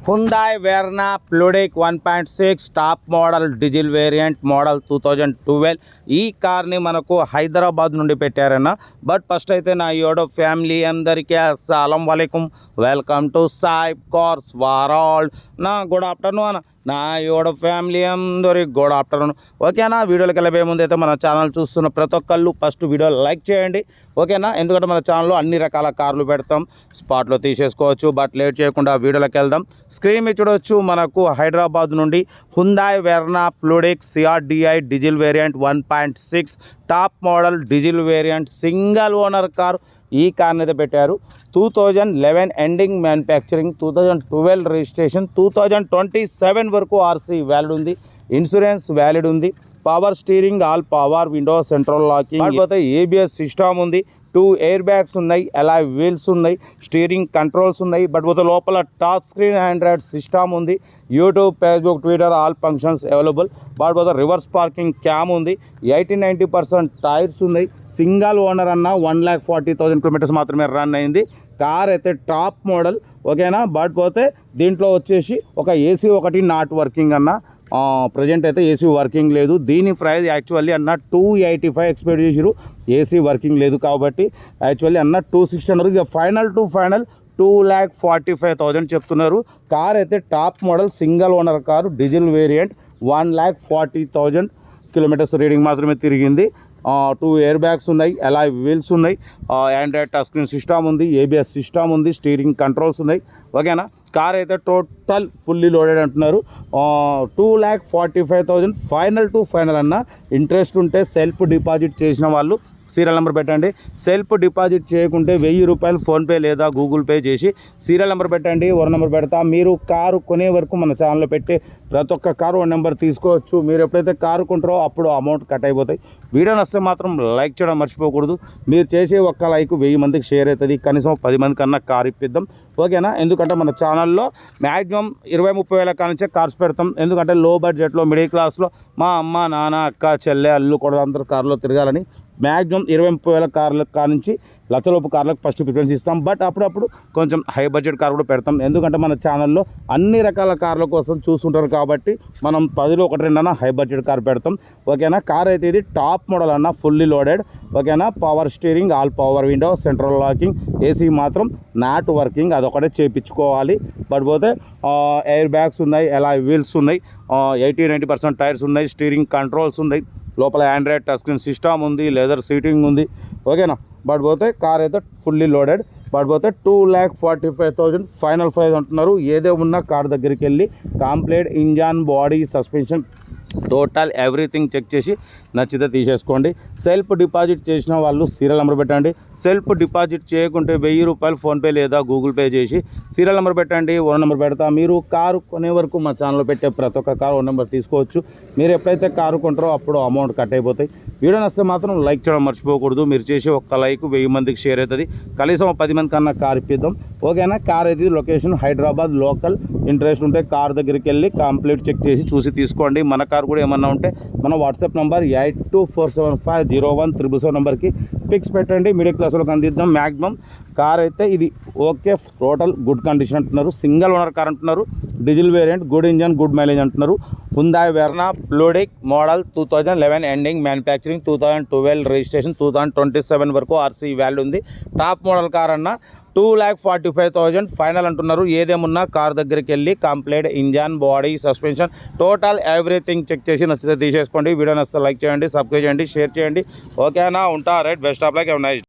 Hyundai Verna Pludic 1.6 top model diesel variant model 2012 ఈ కార్ని మనకు హైదరాబాద్ నుండి పెట్టారన్న. బట్ ఫస్ట్ అయితే నా యోడో ఫ్యామిలీ అందరికీ అస్సలం వాలేకుమ్, welcome to Sai cars world. నా గుడ్ ఆఫ్టర్నూన్ అన్న. నా యోడో ఫ్యామిలీ అందరికి గుడ్ ఆఫ్టర్నూన్. ఓకేనా, వీడియోలోకి వెళ్ళబోయే ముందు అయితే మన ఛానల్ చూస్తున్న ప్రతి ఒక్కళ్ళు ఫస్ట్ వీడియో లైక్ చేయండి. ఓకేనా, ఎందుకంటే మన ఛానల్లో అన్ని రకాల కార్లు పెడతాం, స్పాట్లో తీసేసుకోవచ్చు. బట్ లేట్ చేయకుండా వీడియోలోకి వెళ్దాం. స్క్రీన్ మీద చూడవచ్చు, మనకు హైదరాబాద్ నుండి Hyundai Verna Pludic CRDI diesel variant 1.6 top model diesel variant single owner car. ఈ కార్ని అయితే పెట్టారు. 2011 ఎండింగ్ మ్యానుఫ్యాక్చరింగ్, 2012 రిజిస్ట్రేషన్, 2027 వరకు ఆర్సీ వ్యాలిడ్ ఉంది, ఇన్సూరెన్స్ వ్యాలిడ్ ఉంది. Power steering, all power window, central locking, లేకపోతే ఏబిఎస్ సిస్టమ్ ఉంది, 2 ఎయిర్ బ్యాగ్స్ ఉన్నాయి, అలాయ్ వీల్స్ ఉన్నాయి, స్టీరింగ్ కంట్రోల్స్ ఉన్నాయి. బట్ లోపల టచ్ స్క్రీన్ ఆండ్రాయిడ్ సిస్టమ్ ఉంది, YouTube, Facebook, Twitter all functions available. But reverse parking cam ఉంది, 80-90% tyres ఉన్నాయి. Single owner అన్న, 1,40,000 కిలోమీటర్స్ మాత్రమే రన్ అయింది. కార్ అయితే టాప్ మోడల్. ఓకేనా, బట్ దీంట్లో వచ్చేసి ఒక ఏసీ ఒకటి నాట్ వర్కింగ్ అన్న. ప్రజెంట్ అయితే ఏసీ వర్కింగ్ లేదు. దీని ప్రైస్ యాక్చువల్లీ అన్న 285 ఎక్స్పెక్ట్ చేసిరు, ఏసీ వర్కింగ్ లేదు కాబట్టి యాక్చువల్లీ అన్న 260 అన్నారు. ఇక ఫైనల్ 2,45,000 చెప్తున్నారు. కార్ అయితే top model single owner car, diesel variant, 1,40,000 kilometres reading మాత్రమే తిరిగింది. 2 ఎయిర్ బ్యాగ్స్ ఉన్నాయి, అలాయ్ వీల్స్ ఉన్నాయి, ఆండ్రాయిడ్ టచ్ స్క్రీన్ సిస్టమ్ ఉంది, ఏబిఎస్ సిస్టమ్ ఉంది, స్టీరింగ్ కంట్రోల్స్ ఉన్నాయి. ఓకేనా, కార్ అయితే టోటల్ ఫుల్లీ లోడెడ్ అంటున్నారు. 2,45,000 ఫైనల్ అన్న. ఇంట్రెస్ట్ ఉంటే సెల్ఫ్ డిపాజిట్ చేసిన వాళ్ళు సీరియల్ నెంబర్ పెట్టండి. సెల్ఫ్ డిపాజిట్ చేయకుంటే 1,000 రూపాయలు ఫోన్పే లేదా గూగుల్ పే చేసి సీరియల్ నెంబర్ పెట్టండి. ఓ నెంబర్ పెడతా. మీరు కారు కొనే వరకు మన ఛానల్లో పెట్టే ప్రతి ఒక్క కారు ఓ నెంబర్ తీసుకోవచ్చు. మీరు ఎప్పుడైతే కారు కొంటారో అప్పుడు అమౌంట్ కట్ అయిపోతాయి. వీడియో నచ్చితే మాత్రం లైక్ చేయడం మర్చిపోకూడదు. మీరు చేసే ఒక్క లైక్ 1000 మందికి షేర్ అవుతుంది. కనీసం 10 మంది కన్నా కారు ఇప్పిద్దాం. ఓకేనా, ఎందుకంటే మన ఛానల్లో మ్యాక్సిమం 20-30 వేల కానించే కార్స్ పెడతాం. ఎందుకంటే లో బడ్జెట్లో, మిడిల్ క్లాస్లో మా అమ్మ, నాన్న, అక్క, చెల్లె, అల్లు కూడా అందరూ కార్లో తిరగాలని మ్యాక్సిమం 20-30 వేల కార్ల కానించి లక్షలోపు కార్లకు ఫస్ట్ ప్రిఫరెన్స్ ఇస్తాం. బట్ అప్పుడప్పుడు కొంచెం హై బడ్జెట్ కార్ కూడా పెడతాం. ఎందుకంటే మన ఛానల్లో అన్ని రకాల కార్ల కోసం చూస్తుంటారు కాబట్టి మనం 10లో 1-2 అన్న హై బడ్జెట్ కార్ పెడతాం. ఓకేనా, కార్ అయితే ఇది టాప్ మోడల్ అన్న, ఫుల్లీ లోడెడ్. ఓకేనా, power steering, all power window, central locking, AC మాత్రం నాట్ వర్కింగ్, అదొకటే చేయించుకోవాలి. బట్ ఎయిర్ బ్యాగ్స్ ఉన్నాయి, అలాయ్ వీల్స్ ఉన్నాయి, 80-90% టైర్స్ ఉన్నాయి, స్టీరింగ్ కంట్రోల్స్ ఉన్నాయి, లోపల ఆండ్రాయిడ్ టచ్ స్క్రీన్ సిస్టమ్ ఉంది, లెదర్ సీటింగ్ ఉంది. ఓకేనా, బట్ కార్ అయితే fully loaded. But 2,45,000 final price అంటున్నారు. ఏదే ఉన్నా కార్ దగ్గరికి వెళ్ళి complete engine, body, suspension, total everything check చేసి నచ్చితే తీసేసుకోండి. సెల్ఫ్ డిపాజిట్ చేసిన వాళ్ళు సీరియల్ నెంబర్ పెట్టండి. సెల్ఫ్ డిపాజిట్ చేయకుంటే 1,000 రూపాయలు ఫోన్పే లేదా గూగుల్ పే చేసి సీరియల్ నెంబర్ పెట్టండి. ఓ నెంబర్ పెడతా. మీరు కారు కొనే వరకు మా ఛానల్లో పెట్టే ప్రతి ఒక్క కారు ఓ నెంబర్ తీసుకోవచ్చు. మీరు ఎప్పుడైతే కారు కొంటారో అప్పుడు అమౌంట్ కట్ అయిపోతాయి. వీడియో నచ్చితే మాత్రం లైక్ చేయడం మర్చిపోకూడదు. మీరు చేసే ఒక్క లైక్ 1000 మందికి షేర్ అవుతుంది. కనీసం 10 మంది కన్నా కార్ ఇప్పిద్దాం. ఓకేనా, కార్ అయితే లొకేషన్ హైదరాబాద్ లోకల్. ఇంట్రెస్ట్ ఉంటే కార్ దగ్గరికి వెళ్ళి కంప్లీట్ చెక్ చేసి చూసి తీసుకోండి. మన కార్ కూడా ఏమన్నా ఉంటే మన వాట్సాప్ నెంబర్ 8247501777 నెంబర్కి పిక్స్ పెట్టండి. మిడిల్ క్లాస్లో అందిద్దాం. మ్యాక్సిమం కార్ అయితే ఇది ఓకే, టోటల్ గుడ్ కండిషన్ అంటున్నారు. సింగిల్ ఓనర్ కార్ అంటున్నారు. Diesel variant, good engine, good mileage అంటున్నారు. Hyundai Verna Pludic model 2011 ending manufacturing, 2012 registration, 2027 వరకు ఆర్సీ వ్యాలిడ్ ఉంది. టాప్ మోడల్ కార్ అన్న. 2,45,000 ఫైనల్ అంటున్నారు. ఏదేమున్నా కార్ దగ్గరికి వెళ్ళి complete engine, body, suspension, total everything check చేసి నచ్చితే తీసేసుకోండి. వీడియో నచ్చితే లైక్ చేయండి, సబ్స్క్రైబ్ చేయండి, షేర్ చేయండి. ఓకేనా, ఉంటా. Right, best of luck, have nice.